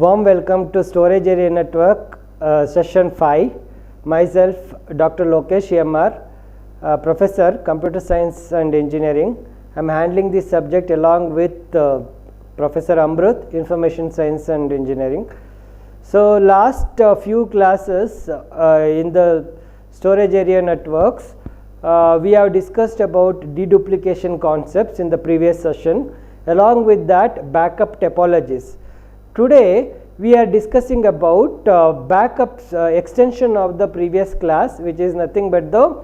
Warm welcome to Storage Area Network session 5. Myself Dr. Lokesh MR, Professor Computer Science and Engineering. I am handling this subject along with Professor Amrut, Information Science and Engineering. So last few classes in the Storage Area Networks, we have discussed about deduplication concepts in the previous session. Along with that, backup topologies. Today we are discussing about backups extension of the previous class, which is nothing but the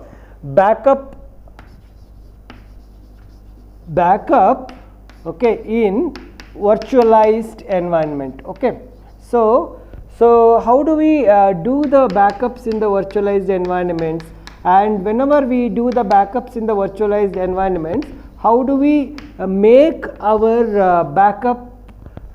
backup okay, in virtualized environment. Okay, so how do we do the backups in the virtualized environments, and whenever we do the backups in the virtualized environments, how do we make our backup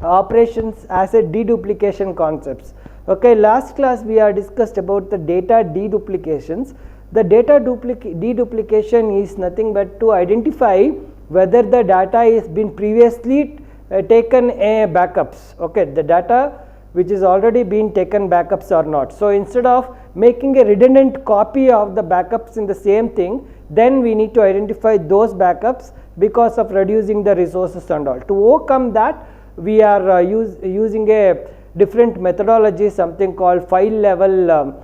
operations as a deduplication concepts. Okay, last class we have discussed about the data deduplications. The data deduplication is nothing but to identify whether the data is been previously taken a backups. Okay, the data which is already been taken backups or not. So instead of making a redundant copy of the backups in the same thing, then we need to identify those backups because of reducing the resources and all. To overcome that, we are using a different methodology, something called file level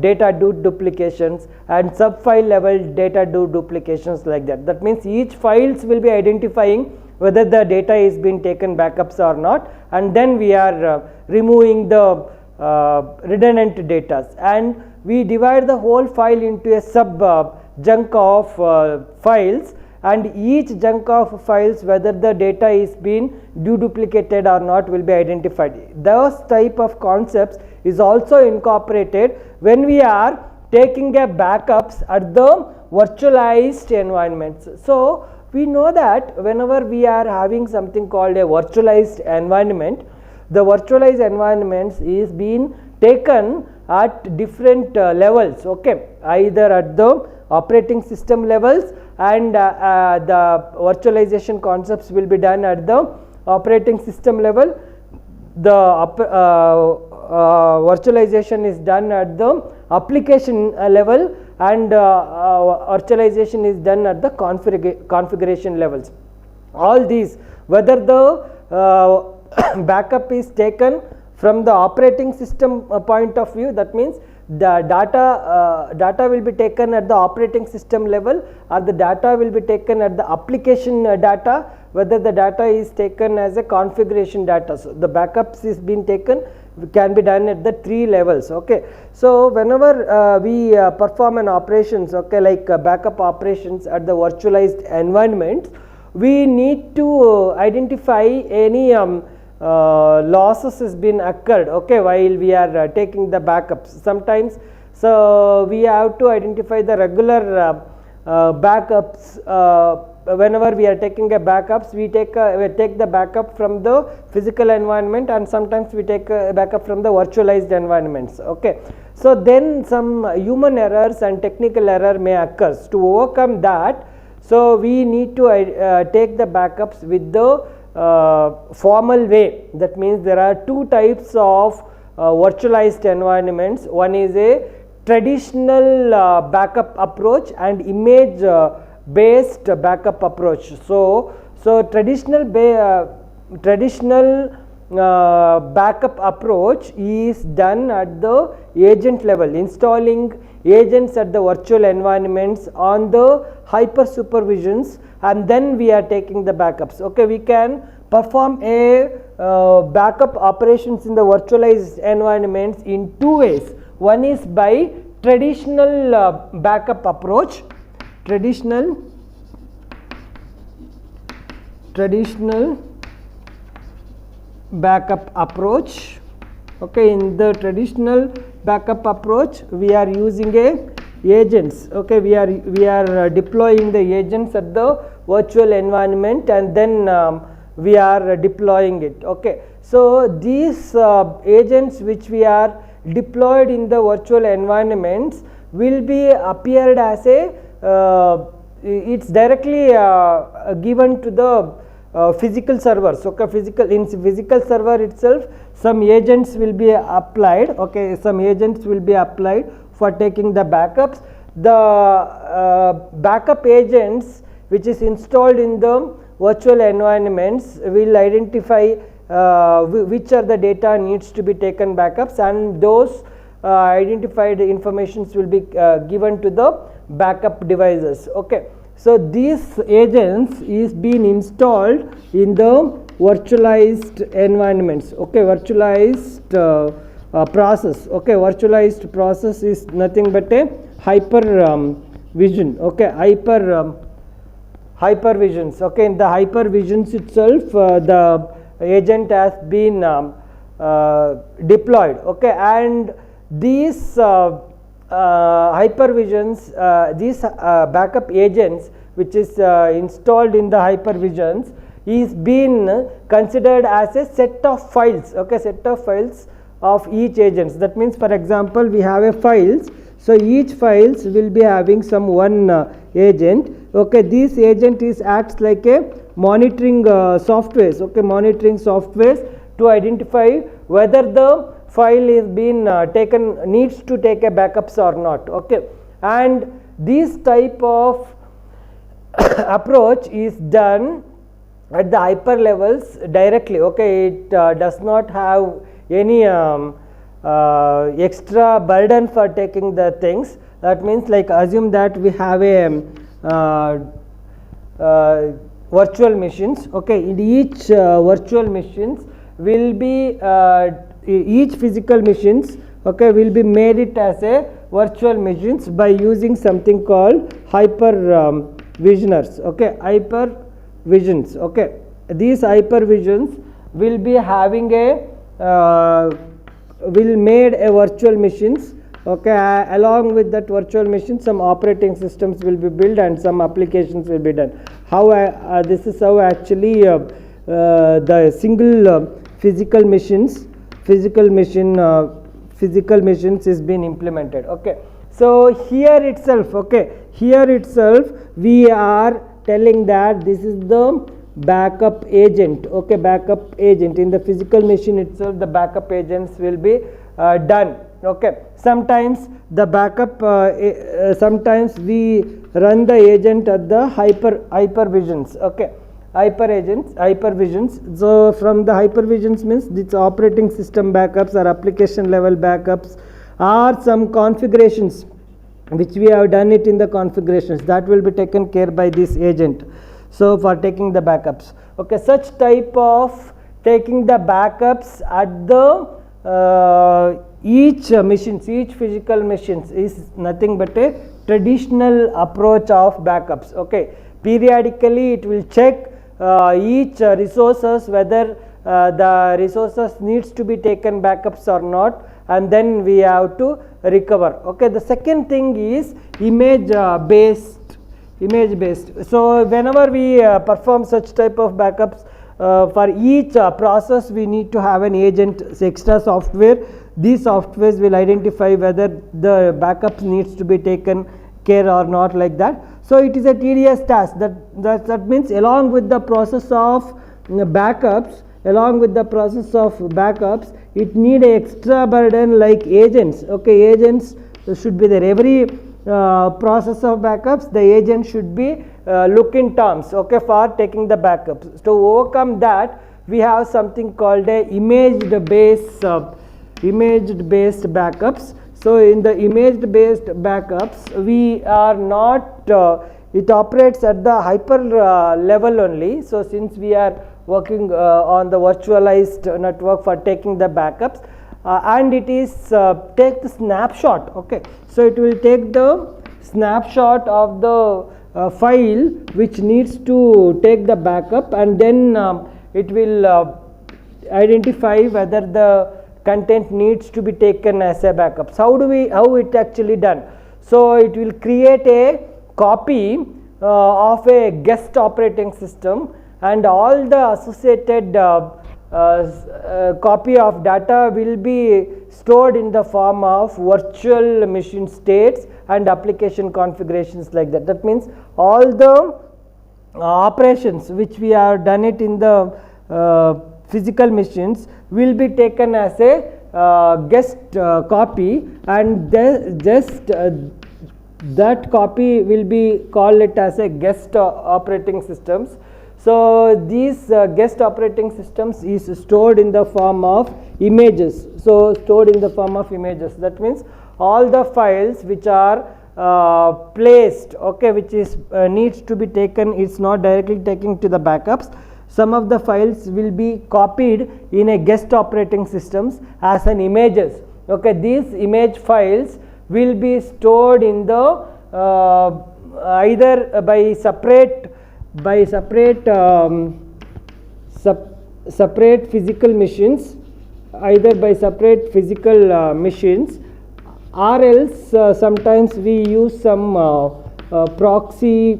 data duplications and sub file level data duplications, like that. That means each files will be identifying whether the data is being taken backups or not, and then we are removing the redundant data, and we divide the whole file into a sub chunk of files, and each chunk of files, whether the data is being deduplicated or not, will be identified. Those type of concepts is also incorporated when we are taking a backups at the virtualized environments. So we know that whenever we are having something called a virtualized environment, the virtualized environments is being taken at different levels. Okay, either at the operating system levels, and the virtualization concepts will be done at the operating system level. The virtualization is done at the application level, and virtualization is done at the configuration levels. All these, whether the backup is taken from the operating system point of view, that means the data will be taken at the operating system level, or the data will be taken at the application data, whether the data is taken as a configuration data. So the backups is being taken can be done at the three levels. Okay, so whenever we perform an operations, okay, like backup operations at the virtualized environment, we need to identify any losses has been occurred, okay, while we are taking the backups. Sometimes, so we have to identify the regular backups. Whenever we are taking a backups, we take the backup from the physical environment, and sometimes we take a backup from the virtualized environments. Okay, so then some human errors and technical error may occur. To overcome that, so we need to take the backups with the formal way. That means there are two types of virtualized environments. One is a traditional backup approach and image based backup approach. So traditional backup approach is done at the agent level, installing agents at the virtual environments on the hyper supervisions, and then we are taking the backups. Okay, we can perform a backup operations in the virtualized environments in two ways. One is by traditional backup approach, traditional backup approach. Okay, in the traditional backup approach, we are using agents. Okay, we are deploying the agents at the virtual environment, and then we are deploying it. Okay, so these agents which we are deployed in the virtual environments will be appeared as a it's directly given to the physical servers. Okay, in physical server itself some agents will be applied. Okay, some agents will be applied for taking the backups. The backup agents which is installed in the virtual environments will identify which are the data needs to be taken backups, and those identified informations will be given to the backup devices. Okay, so these agents is being installed in the virtualized environments. Okay, virtualized process. Okay, virtualized process is nothing but a hypervision. Okay, hypervisions. Okay, in the hypervisions itself the agent has been deployed. Okay, and these hypervisions, these backup agents which is installed in the hypervisions is being considered as a set of files. Okay, set of files of each agents. That means, for example, we have a files, so each files will be having some one agent. Okay, this agent is acts like a monitoring softwares. Okay, monitoring softwares to identify whether the file is being needs to take a backups or not. Okay, and this type of approach is done at the hyper levels directly. Okay, it does not have any extra burden for taking the things. That means, like, assume that we have a virtual machines. Okay, in each virtual machines will be each physical machines, okay, will be made it as a virtual machines by using something called hypervisioners. Okay, hypervisions. Okay, these hypervisions will be having a will made a virtual machines. Okay, along with that virtual machine some operating systems will be built and some applications will be done. How this is how actually the single physical machines is being implemented. Okay, so here itself, okay, here itself we are telling that this is the backup agent. Okay, backup agent in the physical machine itself, the backup agents will be done. Okay, sometimes the backup sometimes we run the agent at the hypervisions. Okay, hypervisions. So from the hypervisions means this operating system backups or application level backups or some configurations which we have done it in the configurations, that will be taken care by this agent. So for taking the backups. Okay, such type of taking the backups at the each physical machines is nothing but a traditional approach of backups. Okay, periodically it will check each resources whether the resources needs to be taken backups or not, and then we have to recover. Okay, the second thing is image based. So whenever we perform such type of backups, for each process we need to have an agent, extra software. These softwares will identify whether the backups needs to be taken care or not, like that. So it is a tedious task. That means along with the process of backups, it need a extra burden like agents. Okay, agents should be there. Every process of backups, the agent should be look in terms, okay, for taking the backups. To overcome that, we have something called a image based backups. So in the image based backups, we are not it operates at the hyper level only. So since we are working on the virtualized network for taking the backups, and it is take the snapshot. Okay, so it will take the snapshot of the file which needs to take the backup, and then it will identify whether the content needs to be taken as a backup. How it actually done? So it will create a copy of a guest operating system, and all the associated copy of data will be stored in the form of virtual machine states and application configurations, like that. That means all the operations which we have done it in the physical machines will be taken as a guest copy, and just that copy will be called it as a guest operating systems. So these guest operating systems is stored in the form of images. So stored in the form of images, that means all the files which are placed, okay, which is needs to be taken, it's not directly taken to the backups. Some of the files will be copied in a guest operating systems as an images. Okay, these image files will be stored in the either by separate physical machines, either by separate physical machines, or else sometimes we use some proxy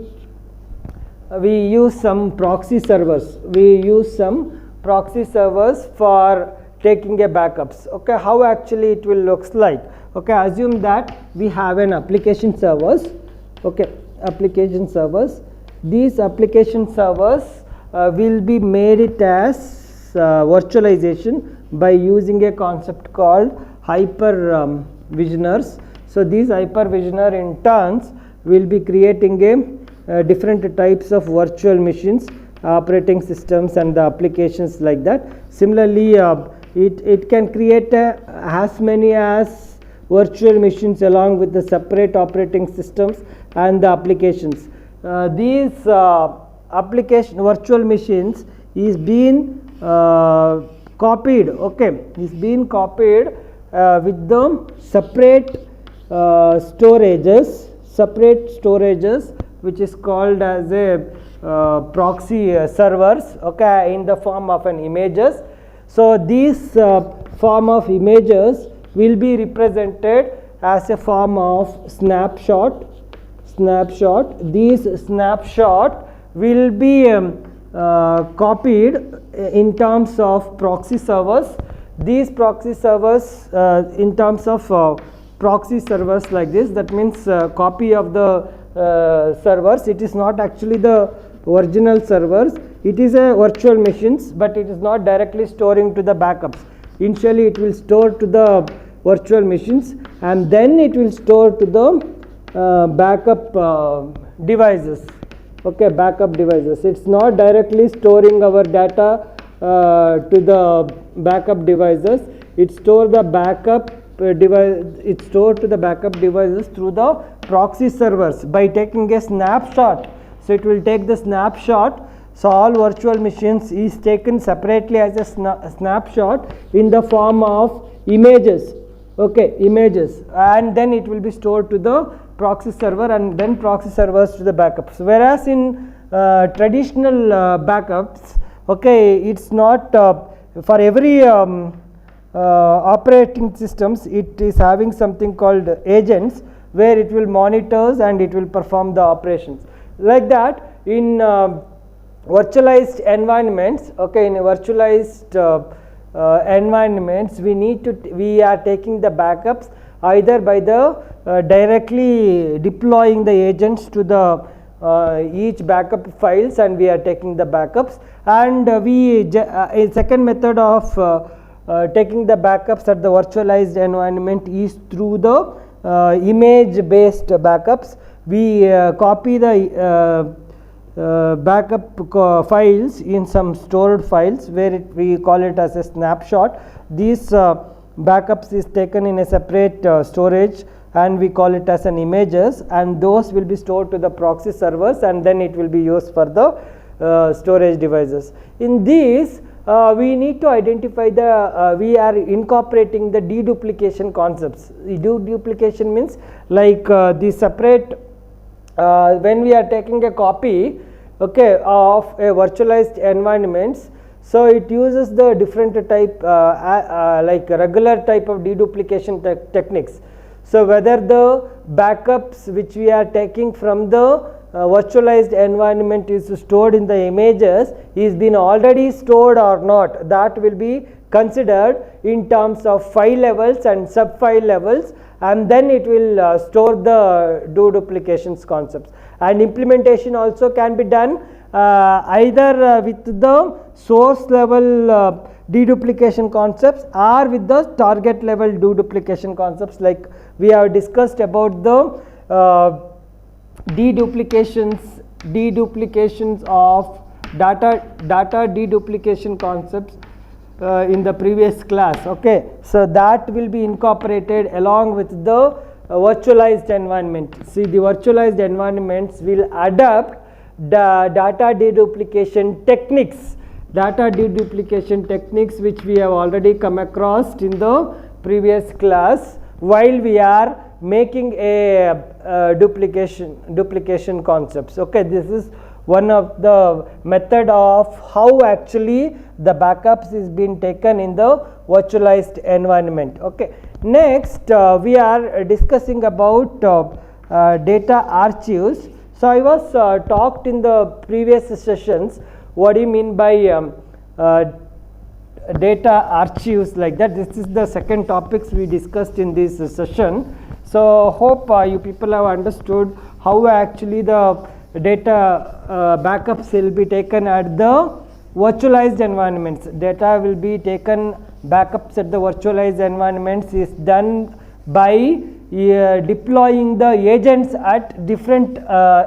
servers. We use some proxy servers for taking a backups. Okay, how actually it will looks like? Okay, assume that we have an application servers. Okay, application servers. These application servers will be made it as virtualization by using a concept called hypervisors. So these hypervisor in turns will be creating a different types of virtual machines, operating systems, and the applications like that. Similarly, it can create as many as virtual machines along with the separate operating systems and the applications. These application virtual machines is being copied. Okay, is being copied with the separate storages, which is called as a proxy servers, okay, in the form of an images. So these form of images will be represented as a form of snapshot. These snapshot will be copied in terms of proxy servers. These proxy servers in terms of proxy servers like this, that means copy of the servers. It is not actually the original servers, it is a virtual machines, but it is not directly storing to the backups. Initially it will store to the virtual machines, and then it will store to the backup devices. Okay, backup devices. It's not directly storing our data to the backup devices. It store the backup device. It stored to the backup devices through the proxy servers by taking a snapshot. So it will take the snapshot. So all virtual machines is taken separately as a snapshot in the form of images. Okay, images, and then it will be stored to the proxy server, and then proxy servers to the backups. Whereas in traditional backups, okay, it's not for every operating systems, it is having something called agents, where it will monitors and it will perform the operations like that. In virtualized environments, okay, in virtualized environments, we are taking the backups either by the directly deploying the agents to the each backup files, and we are taking the backups. And a second method of taking the backups at the virtualized environment is through the image based backups. We copy the backup files in some stored files, where we call it as a snapshot. These backups is taken in a separate storage, and we call it as an images, and those will be stored to the proxy servers, and then it will be used for the storage devices. In these we need to identify the we are incorporating the deduplication concepts. Deduplication means like the separate when we are taking a copy, okay, of a virtualized environments, so it uses the different type like regular type of deduplication techniques. So whether the backups which we are taking from the virtualized environment is stored in the images is been already stored or not, that will be considered in terms of file levels and sub file levels, and then it will store the deduplications concepts. And implementation also can be done either with the source level deduplication concepts or with the target level deduplication concepts, like we have discussed about the deduplications of data deduplication concepts in the previous class. Okay, so that will be incorporated along with the virtualized environment. See, the virtualized environments will adapt the data deduplication techniques which we have already come across in the previous class, while we are making a duplication concepts. Okay, this is one of the method of how actually the backups is being taken in the virtualized environment. Okay, next we are discussing about data archives. So I was talked in the previous sessions what do you mean by data archives, like that. This is the second topics we discussed in this session. So hope you people have understood how actually the data backups will be taken at the virtualized environments. Data will be taken backups at the virtualized environments is done by deploying the agents at different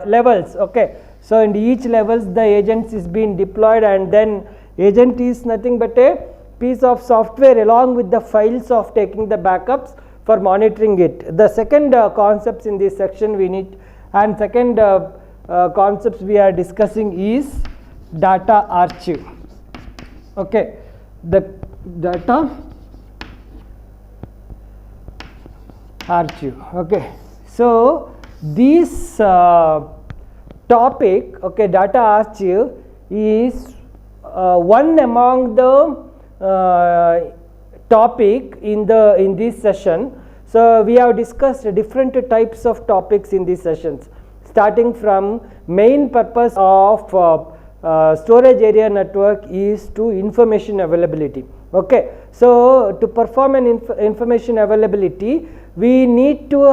levels. Okay, so in each levels the agents is being deployed, and then agent is nothing but a piece of software along with the files of taking the backups for monitoring it. The second concepts in this section we need, and second concepts we are discussing is data archive. Okay, the data archive. Okay, so this topic, okay, data archive is one among the topic in this session. So we have discussed different types of topics in these sessions, starting from main purpose of storage area network is to information availability. Okay, so to perform an information availability, we need to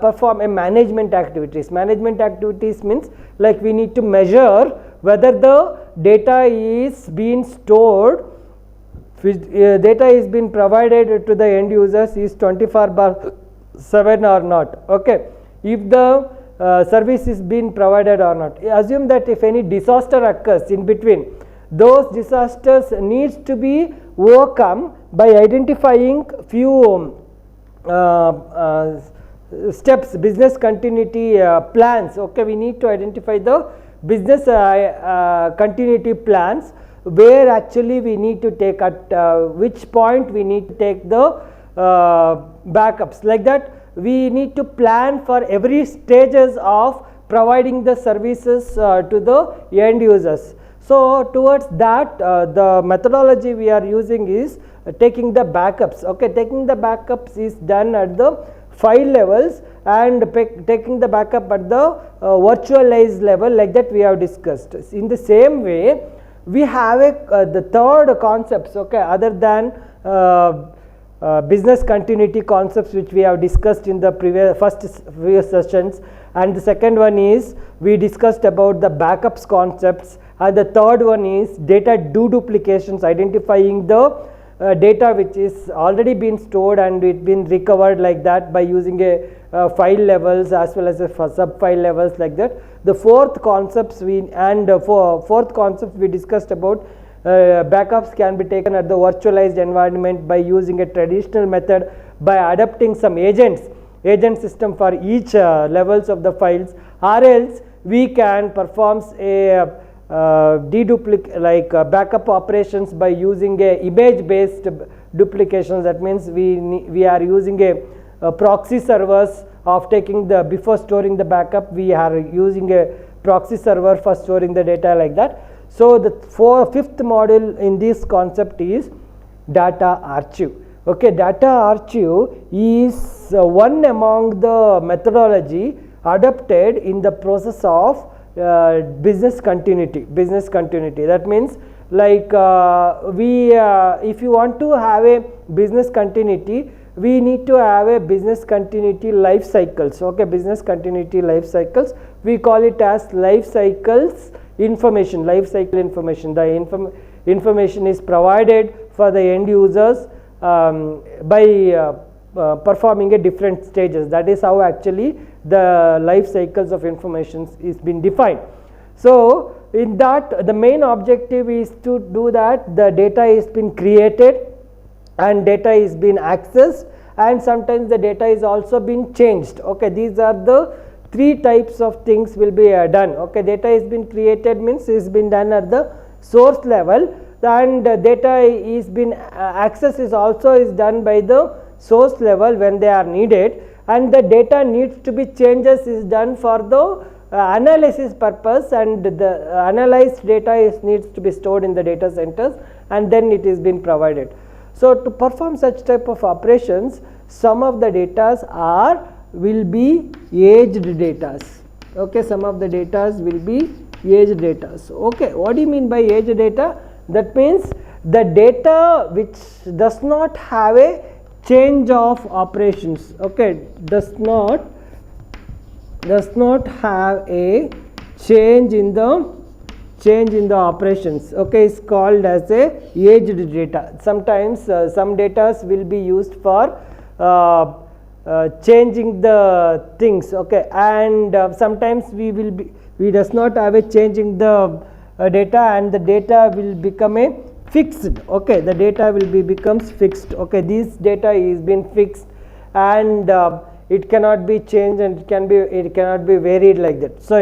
perform a management activities. Management activities means like we need to measure whether the data is being stored, data is being provided to the end users is 24/7 or not. Okay, if the service is being provided or not. Assume that if any disaster occurs in between, those disasters needs to be overcome by identifying few steps, business continuity plans. Okay, we need to identify the business continuity plans, where actually we need to take at which point we need to take the backups. Like that, we need to plan for every stages of providing the services to the end users. So towards that, the methodology we are using is taking the backups. Okay, taking the backups is done at the file levels and taking the backup at the virtualized level, like that we have discussed. In the same way, we have the third concepts, okay, other than business continuity concepts, which we have discussed in the previous few sessions, and the second one is we discussed about the backups concepts, and the third one is data deduplications, identifying the data which is already been stored and it been recovered, like that, by using a file levels as well as a sub file levels, like that. The fourth concepts fourth concept we discussed about backups can be taken at the virtualized environment by using a traditional method, by adapting some agent system for each levels of the files, or else we can perform a backup operations by using a image based duplications. That means we are using a proxy servers of taking the, before storing the backup, we are using a proxy server for storing the data, like that. So the fifth module in this concept is data archive. Okay, data archive is one among the methodology adopted in the process of business continuity. That means like if you want to have a business continuity, we need to have a business continuity life cycles. Okay, business continuity life cycles, we call it as life cycles information, life cycle information. The information is provided for the end users by performing a different stages. That is how actually the life cycles of information is been defined. So in that, the main objective is to do that the data is been created and data is been accessed, and sometimes the data is also been changed. Okay, these are the three types of things will be done. Okay, data is been created means is been done at the source level, and data is been access is also is done by the source level when they are needed, and the data needs to be changes is done for the analysis purpose, and the analyzed data is needs to be stored in the data centers, and then it is been provided. So to perform such type of operations, some of the data will be aged data. Okay, some of the data will be aged data. Okay, what do you mean by aged data? That means the data which does not have a change of operations. Okay, does not have a change in the operations. Okay, is called as a aged data. Sometimes some data will be used for changing the things. Okay, and sometimes we does not have a changing the data, and the data will become a fixed. Okay, the data will becomes fixed. Okay, this data is been fixed, and it cannot be changed, and it cannot be varied like that. So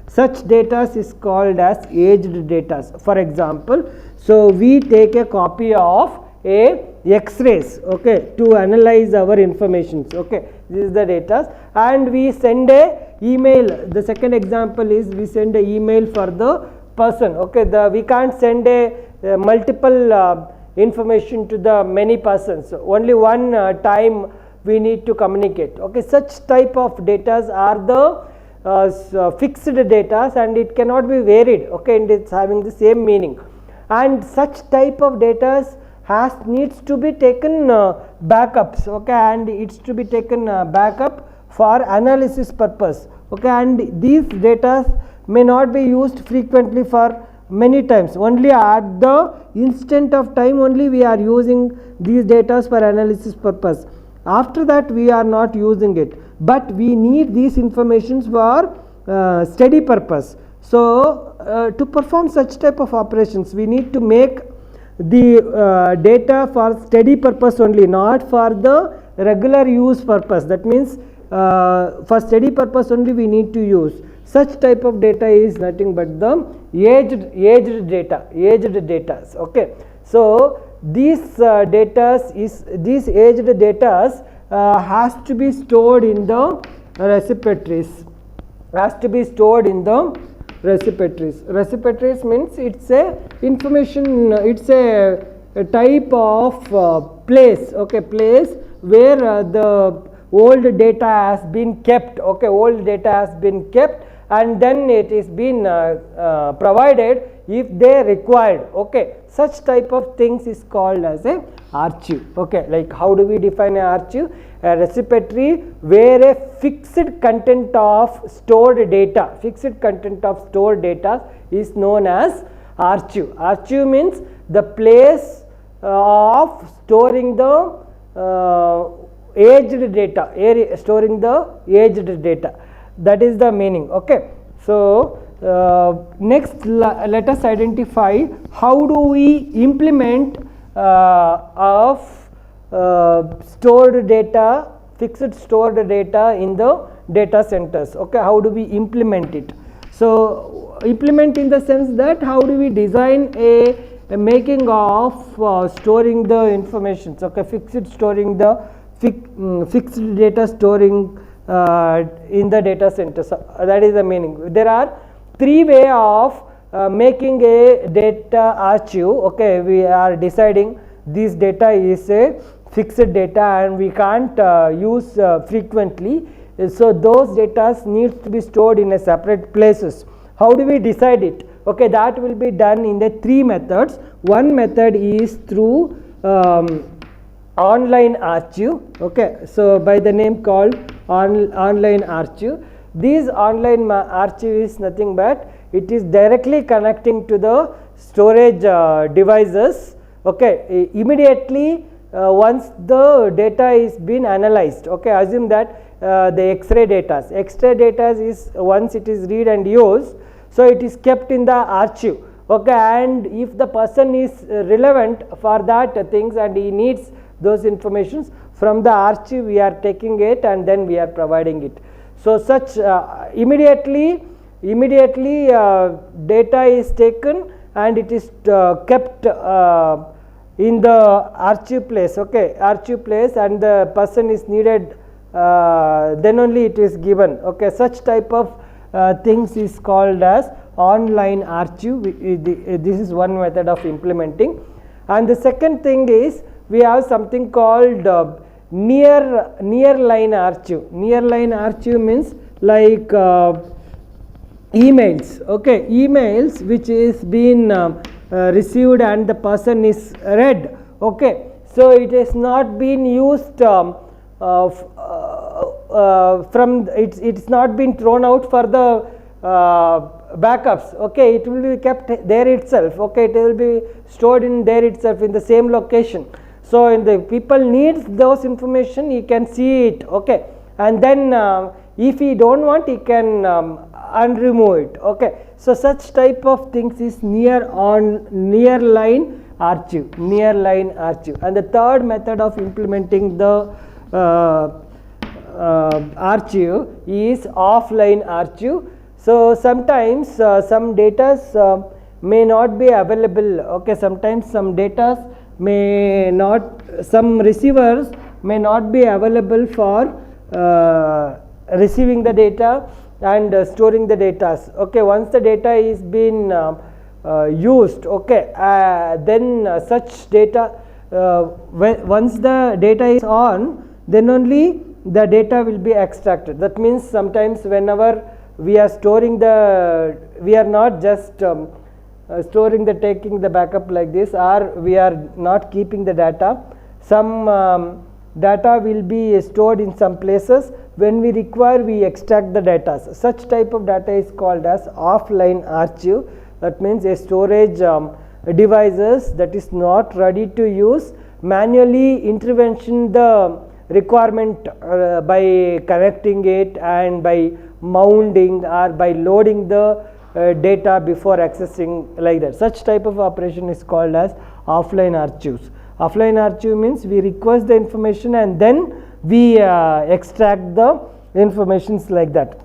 such data is called as aged data. For example, so we take a copy of a X-rays, okay, to analyze our information. Okay, this is the data, and we send a email. The second example is we send a email for the person. Okay, we can't send a multiple information to the many persons. So only one time we need to communicate. Okay, such type of data are the fixed data, and it cannot be varied. Okay, and it's having the same meaning, and such type of data needs to be taken backups. Okay, and it's to be taken backup for analysis purpose. Okay, and these data may not be used frequently for many times. Only at the instant of time only we are using these data for analysis purpose. After that we are not using it, but we need these informations for study purpose. So to perform such type of operations, we need to make the data for study purpose only, not for the regular use purpose. That means for study purpose only we need to use. Such type of data is nothing but the aged data. Okay, so these these aged data has to be stored in the repositories. Repositories means it's a information. It's a type of place. Okay, place where the old data has been kept. Okay, old data has been kept, and then it is been provided if they required. Okay, such type of things is called as a archive. Okay, like how do we define an archive? A repository where a fixed content of stored data is known as archive. Archive means the place of storing the aged data, storing the aged data. That is the meaning. Okay, so next let us identify how do we implement of stored data, fixed stored data in the data centers. Okay, how do we implement it? So implement in the sense that how do we design a making of storing the information. Okay, fixed data storing in the data center. So that is the meaning. There are three ways of making a data archive. Okay, we are deciding this data is a fixed data and we can't use frequently. So those data needs to be stored in a separate places. How do we decide it? Okay, that will be done in the three methods. One method is through online archive. Okay, so by the name called online archive. This online archive is nothing but it is directly connecting to the storage devices. Okay, immediately once the data is been analyzed, okay, assume that the X-ray data is once it is read and used, so it is kept in the archive, okay, and if the person is relevant for that things and he needs those informations from the archive, we are taking it and then we are providing it. So such immediately data is taken and it is kept in the archive place, okay, archive place, and the person is needed, then only it is given, okay. Such type of things is called as online archive. This is one method of implementing. And the second thing is we have something called nearline archive. Nearline archive means like emails, okay, emails which is been received and the person is read, okay, so it has not been used from it's not been thrown out for the backups, okay, it will be kept there itself, okay, it will be stored in there itself in the same location. So in the people needs those information, he can see it, okay, and then if he don't want, he can unremove it, okay. So such type of things is nearline archive. And the third method of implementing the archive is offline archive. So sometimes some data may not be available, okay, sometimes some data may not, some receivers may not be available for receiving the data and storing the data, okay. Once the data is been used, okay, then such data, once the data is on, then only the data will be extracted. That means sometimes whenever we are storing the, we are not just storing the, taking the backup like this, or we are not keeping the data. Some data will be stored in some places. When we require, we extract the data. Such type of data is called as offline archive. That means a storage devices that is not ready to use, manually intervention the requirement by connecting it and by mounting or by loading the data before accessing, like that. Such type of operation is called as offline archives. Offline archive means we request the information and then we extract the informations, like that.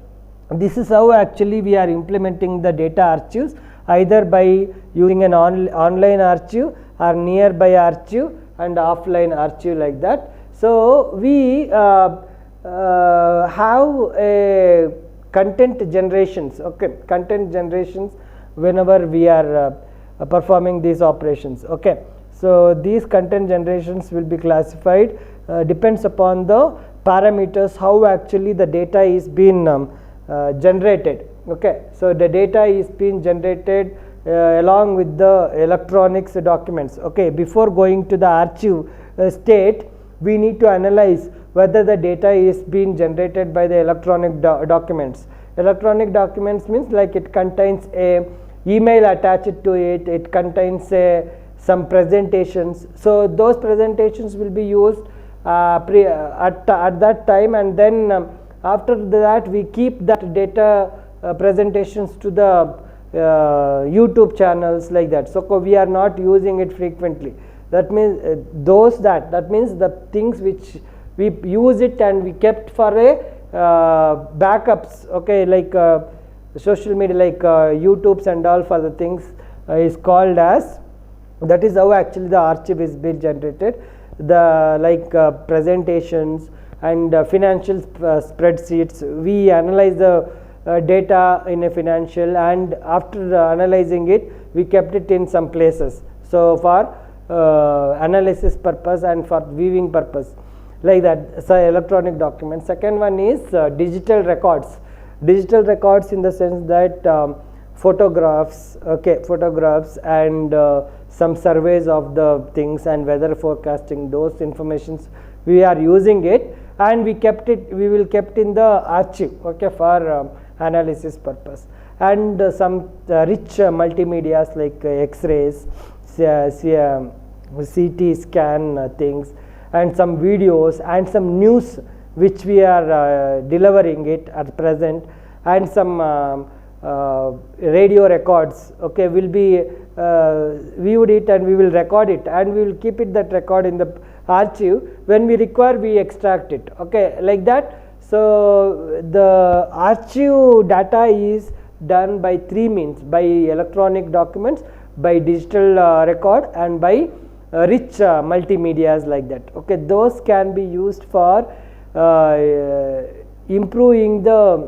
This is how actually we are implementing the data archives, either by using an online archive or nearby archive and offline archive, like that. So we have a content generations, okay, content generations whenever we are performing these operations, okay. So these content generations will be classified, depends upon the parameters how actually the data is being generated, okay. So the data is being generated along with the electronics documents, okay. Before going to the archive state, we need to analyze whether the data is being generated by the electronic documents. Electronic documents means like it contains a email attached to it, it contains some presentations. So those presentations will be used at that time, and then after that we keep that data presentations to the YouTube channels, like that. So we are not using it frequently. That means that means the things which we use it and we kept for a backups, okay, like social media, like YouTubes and all for the things is called as, that is how actually the archive is being generated. The like presentations and financial spreadsheets, we analyze the data in a financial, and after analyzing it we kept it in some places, so for analysis purpose and for viewing purpose, like that. So electronic documents. Second one is digital records. Digital records in the sense that photographs, okay, photographs and some surveys of the things and weather forecasting, those informations we are using it. and we will kept in the archive, okay, for analysis purpose. And some rich multimedias like X-rays, CT scan things, and some videos and some news which we are delivering it at present, and some radio records, okay, will be viewed it, and we will record it, and we will keep it, that record, in the archive. When we require, we extract it, okay, like that. So the archive data is done by three means: by electronic documents, by digital record, and by rich multimedias like that, okay. Those can be used for improving the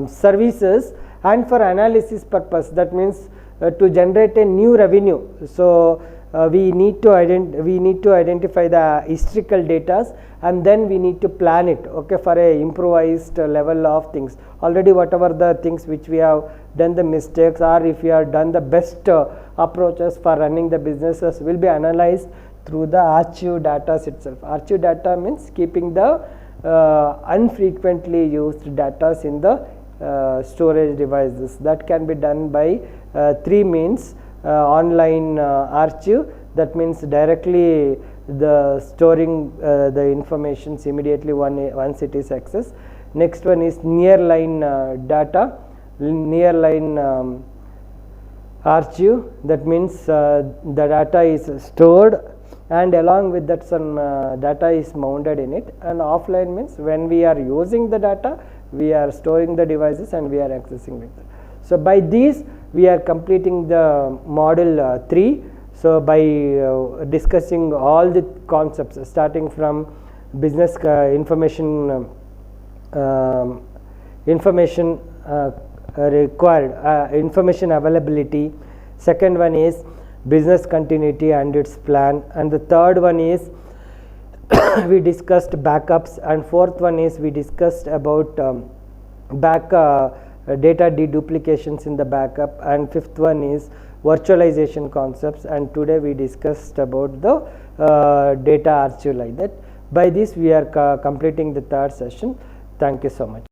services and for analysis purpose. That means to generate a new revenue. So we need to identify the historical data, and then we need to plan it, okay, for a improvised level of things. Already whatever the things which we have done the mistakes, or if we have done the best approaches for running the businesses, will be analyzed through the archive data itself. Archive data means keeping the unfrequently used data in the storage devices. That can be done by three means: online archive, that means directly the storing the informations immediately once it is accessed. Next one is nearline data, nearline archive, that means the data is stored, and along with that some data is mounted in it. And offline means when we are using the data, we are storing the devices and we are accessing it. So by these we are completing the module 3. So by discussing all the concepts, starting from business information required, information availability. Second one is business continuity and its plan, and the third one is we discussed backups, and fourth one is we discussed about data deduplications in the backup, and fifth one is virtualization concepts, and today we discussed about the data archive like that. By this we are completing the third session. Thank you so much.